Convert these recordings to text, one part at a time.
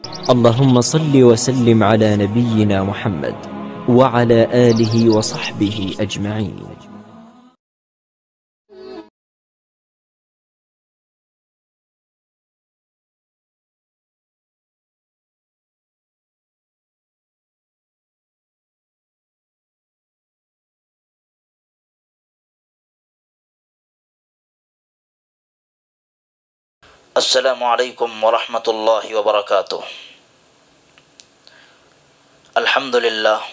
اللهم صل وسلم على نبينا محمد وعلى آله وصحبه أجمعين. السلام علیکم ورحمۃ اللہ وبرکاتہ۔ الحمدللہ،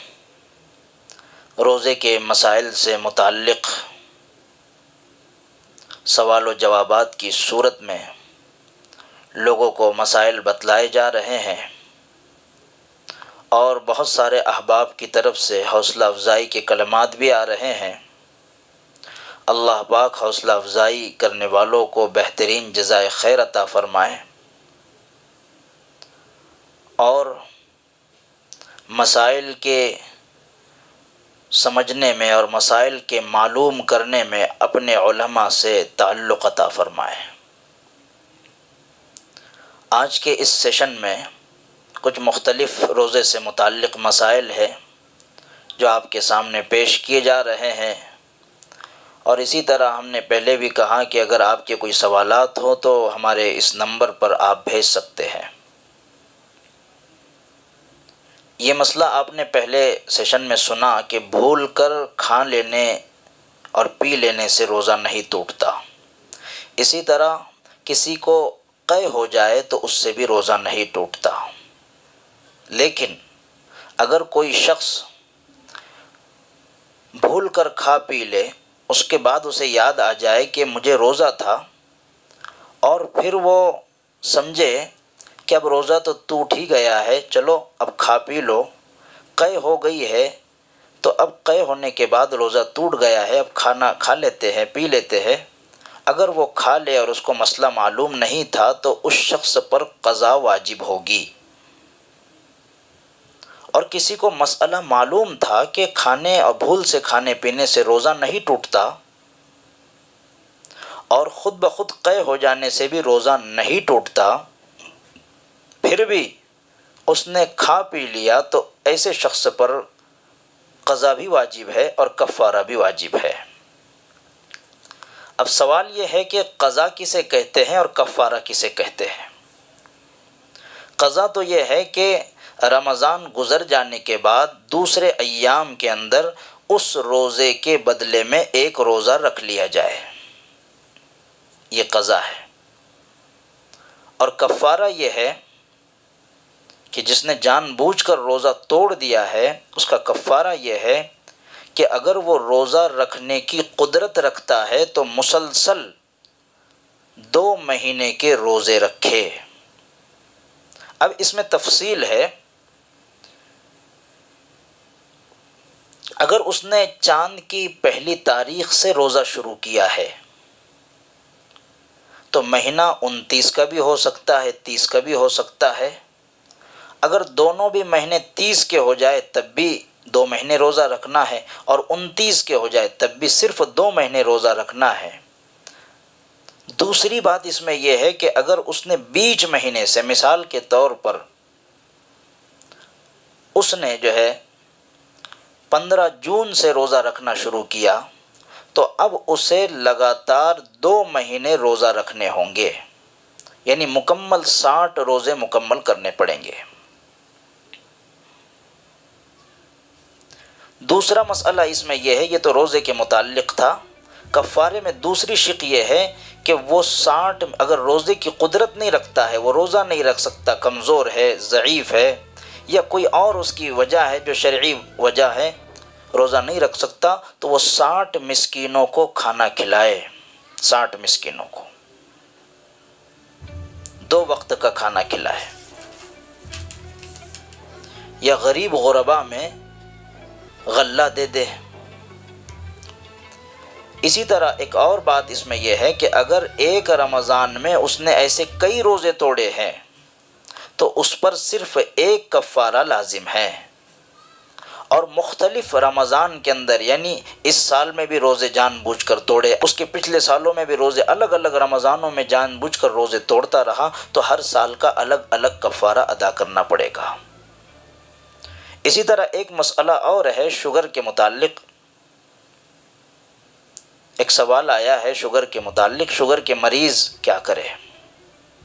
روزے کے مسائل سے متعلق سوال و جوابات کی صورت میں لوگوں کو مسائل بتلائے جا رہے ہیں اور بہت سارے احباب کی طرف سے حوصلہ افزائی کے کلمات بھی آ رہے ہیں۔ اللہ پاک حوصلہ افزائی کرنے والوں کو بہترین جزائے خیر عطا فرمائے اور مسائل کے سمجھنے میں اور مسائل کے معلوم کرنے میں اپنے علماء سے تعلق عطا فرمائے۔ آج کے اس سیشن میں کچھ مختلف روزے سے متعلق مسائل ہیں جو آپ کے سامنے پیش کیے جا رہے ہیں، اور اسی طرح ہم نے پہلے بھی کہا کہ اگر آپ کے کوئی سوالات ہوں تو ہمارے اس نمبر پر آپ بھیج سکتے ہیں۔ یہ مسئلہ آپ نے پہلے سیشن میں سنا کہ بھول کر کھا لینے اور پی لینے سے روزہ نہیں ٹوٹتا، اسی طرح کسی کو قے ہو جائے تو اس سے بھی روزہ نہیں ٹوٹتا۔ لیکن اگر کوئی شخص بھول کر کھا پی لے، اس کے بعد اسے یاد آ جائے کہ مجھے روزہ تھا، اور پھر وہ سمجھے کہ اب روزہ تو ٹوٹ ہی گیا ہے، چلو اب کھا پی لو، قے ہو گئی ہے تو اب قے ہونے کے بعد روزہ ٹوٹ گیا ہے، اب کھانا کھا لیتے ہیں، پی لیتے ہیں۔ اگر وہ کھا لے اور اس کو مسئلہ معلوم نہیں تھا تو اس شخص پر قضا واجب ہوگی۔ اور کسی کو مسئلہ معلوم تھا کہ کھانے اور بھول سے کھانے پینے سے روزہ نہیں ٹوٹتا اور خود بخود قے ہو جانے سے بھی روزہ نہیں ٹوٹتا، پھر بھی اس نے کھا پی لیا تو ایسے شخص پر قضا بھی واجب ہے اور کفارہ بھی واجب ہے۔ اب سوال یہ ہے کہ قضا کسے کہتے ہیں اور کفارہ کسے کہتے ہیں؟ قضا تو یہ ہے کہ رمضان گزر جانے کے بعد دوسرے ایام کے اندر اس روزے کے بدلے میں ایک روزہ رکھ لیا جائے، یہ قضا ہے۔ اور کفارہ یہ ہے کہ جس نے جان بوجھ کر روزہ توڑ دیا ہے، اس کا کفارہ یہ ہے کہ اگر وہ روزہ رکھنے کی قدرت رکھتا ہے تو مسلسل 2 مہینے کے روزے رکھے۔ اب اس میں تفصیل ہے، اگر اس نے چاند کی پہلی تاریخ سے روزہ شروع کیا ہے تو مہینہ 29 کا بھی ہو سکتا ہے، 30 کا بھی ہو سکتا ہے۔ اگر دونوں بھی مہینے 30 کے ہو جائے تب بھی 2 مہینے روزہ رکھنا ہے، اور 29 کے ہو جائے تب بھی صرف 2 مہینے روزہ رکھنا ہے۔ دوسری بات اس میں یہ ہے کہ اگر اس نے بیچ مہینے سے، مثال کے طور پر اس نے 15 جون سے روزہ رکھنا شروع کیا تو اب اسے لگاتار 2 مہینے روزہ رکھنے ہوں گے، یعنی مکمل 60 روزے مکمل کرنے پڑیں گے۔ دوسرا مسئلہ اس میں یہ ہے، یہ تو روزے کے متعلق تھا۔ کفارے میں دوسری شق یہ ہے کہ وہ 60 اگر روزے کی قدرت نہیں رکھتا ہے، وہ روزہ نہیں رکھ سکتا، کمزور ہے، ضعیف ہے، یا کوئی اور اس کی وجہ ہے جو شرعی وجہ ہے، روزہ نہیں رکھ سکتا، تو وہ 60 مسکینوں کو کھانا کھلائے، 60 مسکینوں کو 2 وقت کا کھانا کھلائے، یا غریب غربا میں غلہ دے دے۔ اسی طرح ایک اور بات اس میں یہ ہے کہ اگر ایک رمضان میں اس نے ایسے کئی روزے توڑے ہیں تو اس پر صرف ایک کفارہ لازم ہے، اور مختلف رمضان کے اندر، یعنی اس سال میں بھی روزے جان بوجھ کر توڑے، اس کے پچھلے سالوں میں بھی روزے الگ الگ رمضانوں میں جان بوجھ کر روزے توڑتا رہا، تو ہر سال کا الگ الگ کفارہ ادا کرنا پڑے گا۔ اسی طرح ایک مسئلہ اور ہے شوگر کے متعلق، ایک سوال آیا ہے شوگر کے متعلق، شوگر کے مریض کیا کرے؟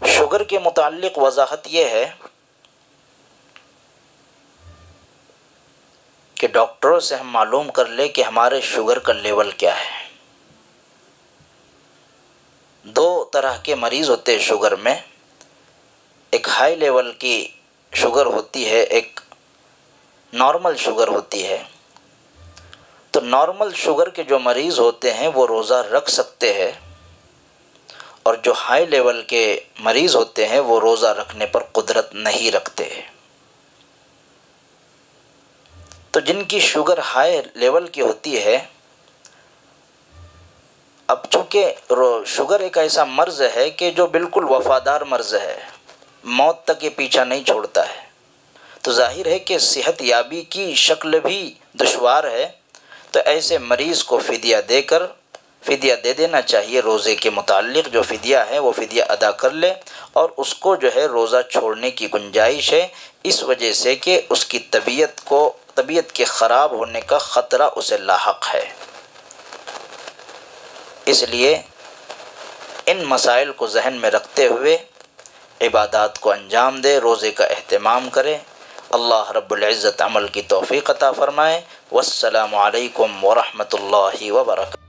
شوگر کے متعلق وضاحت یہ ہے کہ ڈاکٹروں سے ہم معلوم کر لیں کہ ہمارے شوگر کا لیول کیا ہے۔ دو طرح کے مریض ہوتے ہیں شوگر میں، ایک ہائی لیول کی شوگر ہوتی ہے، ایک نارمل شوگر ہوتی ہے۔ تو نارمل شوگر کے جو مریض ہوتے ہیں وہ روزہ رکھ سکتے ہیں، اور جو ہائی لیول کے مریض ہوتے ہیں وہ روزہ رکھنے پر قدرت نہیں رکھتے۔ تو جن کی شوگر ہائی لیول کی ہوتی ہے، اب چونکہ شوگر ایک ایسا مرض ہے کہ جو بالکل وفادار مرض ہے، موت تک یہ پیچھا نہیں چھوڑتا ہے، تو ظاہر ہے کہ صحت یابی کی شکل بھی دشوار ہے، تو ایسے مریض کو فدیہ دے دینا چاہیے۔ روزے کے متعلق جو فدیہ ہے وہ فدیہ ادا کر لے، اور اس کو جو ہے روزہ چھوڑنے کی گنجائش ہے، اس وجہ سے کہ اس کی طبیعت کے خراب ہونے کا خطرہ اسے لاحق ہے۔ اس لیے ان مسائل کو ذہن میں رکھتے ہوئے عبادات کو انجام دے، روزے کا اہتمام کرے۔ اللہ رب العزت عمل کی توفیق عطا فرمائے۔ والسلام علیکم ورحمۃ اللہ وبرکاتہ۔